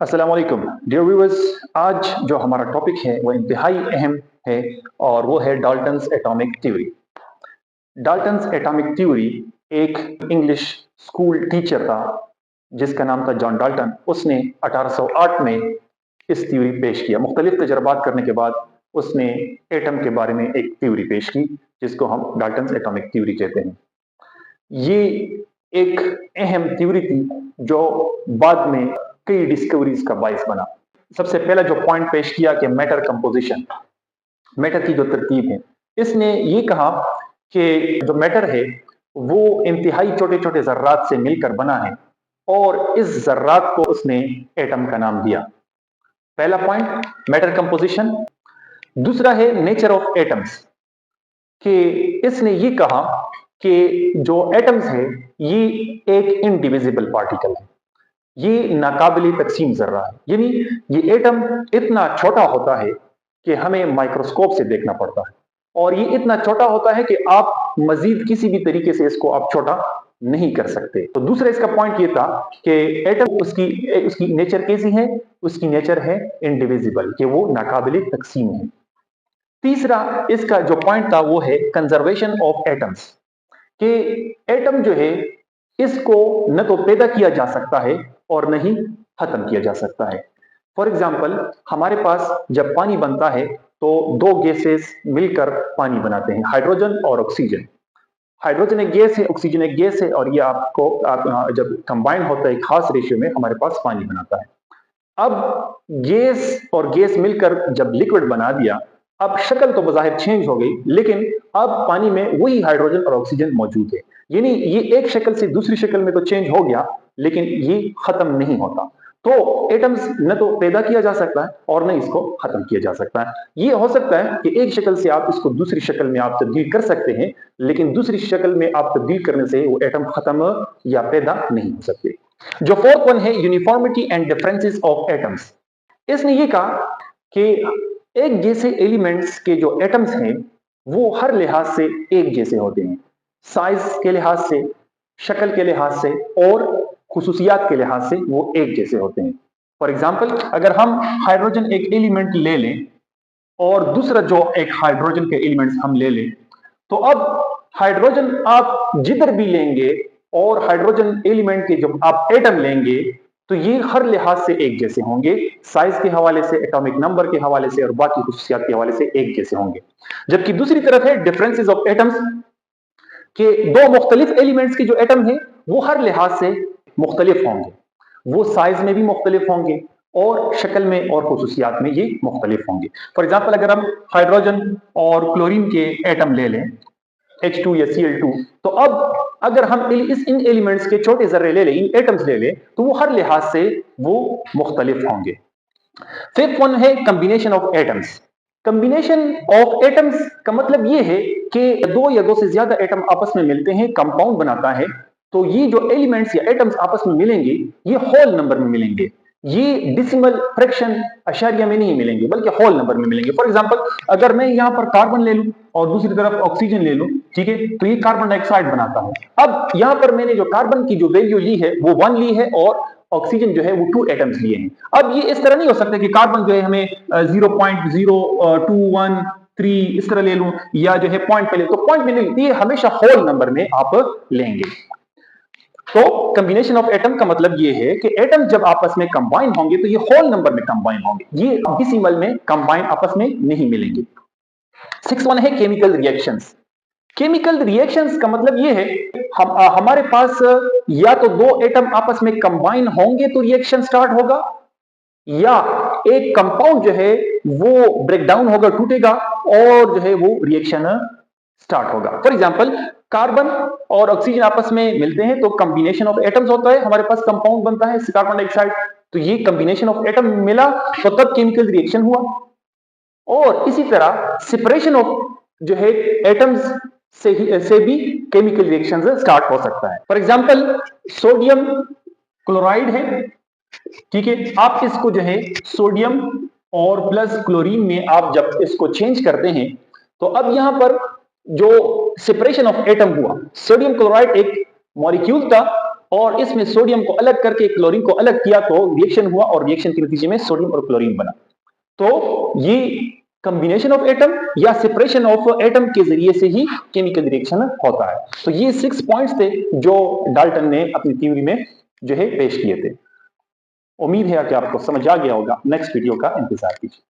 अस्सलाम वालेकुम dear viewers. आज जो हमारा टॉपिक है वो इंतहाई अहम है और वो है Dalton's atomic theory. Dalton's atomic theory एक इंग्लिश स्कूल टीचर था जिसका नाम था जॉन डाल्टन। उसने 1808 में इस थ्योरी पेश किया। मुख्तलिफ तजर्बात करने के बाद उसने एटम के बारे में एक थ्योरी पेश की जिसको हम डाल्टन्स एटॉमिक थ्योरी कहते हैं। ये एक अहम थ्योरी थी जो बाद में कई डिस्कवरीज का बायस बना। सबसे पहला जो पॉइंट पेश किया कि मैटर कंपोजिशन, मैटर की जो तरतीब है, इसने ये कहा कि जो मैटर है वो इंतहाई छोटे छोटे जर्रात से मिलकर बना है और इस जर्रात को उसने एटम का नाम दिया। पहला पॉइंट मैटर कंपोजिशन। दूसरा है नेचर ऑफ एटम्स, कि इसने ये कहा कि जो एटम्स है ये एक इनडिविजिबल पार्टिकल है, ये नाकाबिल तकसीम जर्रा है। यानी ये एटम इतना छोटा होता है कि हमें माइक्रोस्कोप से देखना पड़ता है और ये इतना छोटा होता है कि आप मजीद किसी भी तरीके से इसको आप छोटा नहीं कर सकते। तो दूसरा इसका पॉइंट ये था कि एटम उसकी उसकी नेचर कैसी है, उसकी नेचर है इनडिविजिबल, कि वो नाकाबिल तकसीम है। तीसरा इसका जो पॉइंट था वो है कंजर्वेशन ऑफ एटम्स, कि एटम जो है इसको न तो पैदा किया जा सकता है और न ही खत्म किया जा सकता है। फॉर एग्जाम्पल, हमारे पास जब पानी बनता है तो दो गैसेस मिलकर पानी बनाते हैं, हाइड्रोजन और ऑक्सीजन। हाइड्रोजन एक गैस है, ऑक्सीजन एक गैस है और ये जब कंबाइन होता है एक खास रेशियो में हमारे पास पानी बनाता है। अब गैस और गैस मिलकर जब लिक्विड बना दिया, अब शक्ल तो बज़ाहिर चेंज हो गई, लेकिन अब पानी में वही हाइड्रोजन और ऑक्सीजन मौजूद है। यानी ये एक शक्ल से दूसरी शक्ल में तो चेंज हो गया, लेकिन ये खत्म नहीं होता। तो एटम्स न तो पैदा किया जा सकता है और न इसको खत्म किया जा सकता है। ये हो सकता है कि एक शक्ल से आप इसको दूसरी शक्ल में आप तब्दील कर सकते हैं, लेकिन दूसरी शक्ल में आप तब्दील करने से वो एटम खत्म या पैदा नहीं हो सकते। जो फोर्थ वन है uniformity and differences of atoms. इसने ये कहा कि एक जैसे एलिमेंट्स के जो एटम्स हैं वो हर लिहाज से एक जैसे होते हैं, साइज के लिहाज से, शक्ल के लिहाज से और खुसूसियात के लिहाज से वो एक जैसे होते हैं। फॉर एग्जाम्पल, अगर हम हाइड्रोजन एक एलिमेंट ले लें और दूसरा जो एक हाइड्रोजन के एलिमेंट्स हम ले लें, तो अब हाइड्रोजन आप जिधर भी लेंगे और हाइड्रोजन एलिमेंट के जब आप एटम लेंगे तो ये हर लिहाज से एक जैसे होंगे, साइज के हवाले से, एटॉमिक नंबर के हवाले से और बाकी खुसूसियात के हवाले से एक जैसे होंगे। जबकि दूसरी तरफ है डिफरेंसेस ऑफ एटम्स, के दो मुख्तलिफ एलिमेंट्स के जो एटम है वो हर लिहाज से मुख्तलिफ होंगे, वो साइज में भी मुख्तलिफ होंगे और शक्ल में और खुसूसियात में ये मुख्तलिफ होंगे। फॉर एग्जाम्पल, अगर हम हाइड्रोजन और क्लोरीन के एटम ले लें, H2 या Cl2, तो अब अगर हम इन एलिमेंट्स के छोटे जर्रे ले लें, इन एटम्स ले लें, तो वो हर लिहाज से वो मुख्तलिफ होंगे। फिफ्थ वन है combination of atoms. Combination of atoms का मतलब ये है कि दो या दो से ज्यादा एटम आपस में मिलते हैं, कंपाउंड बनाता है, तो ये जो एलिमेंट्स या एटम्स आपस में मिलेंगे ये होल नंबर में मिलेंगे, ये डिसिमल फ्रैक्शन अशारिया में नहीं मिलेंगे बल्कि होल नंबर में मिलेंगे। फॉर एग्जांपल, अगर मैं यहां पर कार्बन ले लूं और दूसरी तरफ ऑक्सीजन ले लूं, ठीक है, तो ये कार्बन डाइऑक्साइड बनाता है। अब यहां पर मैंने जो कार्बन की जो वैल्यू ली है वो 1 ली है और ऑक्सीजन जो है वो 2 एटम्स लिए हैं। अब ये इस तरह नहीं हो सकता कि कार्बन जो है हमें 0.0213 इस तरह ले लूं या जो है पॉइंट पे ले, तो पॉइंट में नहीं, ये हमेशा होल नंबर में आप लेंगे। तो कॉम्बिनेशन ऑफ एटम का मतलब ये है कि एटम जब आपस में कंबाइन होंगे तो ये होल नंबर में कंबाइन होंगे, ये डेसिमल में कंबाइन आपस में नहीं मिलेंगे। सिक्स वन है केमिकल रिएक्शंस। केमिकल रिएक्शंस का मतलब ये है हमारे पास या तो दो एटम आपस में कंबाइन होंगे तो रिएक्शन स्टार्ट होगा, या एक कंपाउंड जो है वो ब्रेक डाउन होगा, टूटेगा और जो है वो रिएक्शन स्टार्ट होगा। फॉर एग्जांपल, कार्बन और ऑक्सीजन आपस में मिलते हैं तो कॉम्बिनेशन ऑफ एटम्स होता है, हमारे पास कंपाउंड बनता है कार्बन डाइऑक्साइड, तो ये कॉम्बिनेशन ऑफ एटम मिला तो तब केमिकल रिएक्शन हुआ। और इसी तरह सेपरेशन ऑफ जो है एटम्स से भी केमिकल रिएक्शन स्टार्ट हो सकता है। फॉर एग्जांपल, सोडियम क्लोराइड है, ठीक है, आप इसको जो है सोडियम और प्लस क्लोरीन में आप जब इसको चेंज करते हैं तो अब यहां पर जो सेपरेशन ऑफ एटम हुआ, सोडियम क्लोराइड एक मॉलिक्यूल था और इसमें सोडियम को अलग करके क्लोरीन को अलग किया तो रिएक्शन हुआ और रिएक्शन के नतीजे में सोडियम और क्लोरीन बना। तो ये कॉम्बिनेशन ऑफ एटम या सेपरेशन ऑफ एटम के जरिए से ही केमिकल रिएक्शन होता है। तो ये 6 पॉइंट्स थे जो डाल्टन ने अपनी थ्योरी में जो है पेश किए थे। उम्मीद है कि आपको समझ आ गया होगा। नेक्स्ट वीडियो का इंतजार कीजिए।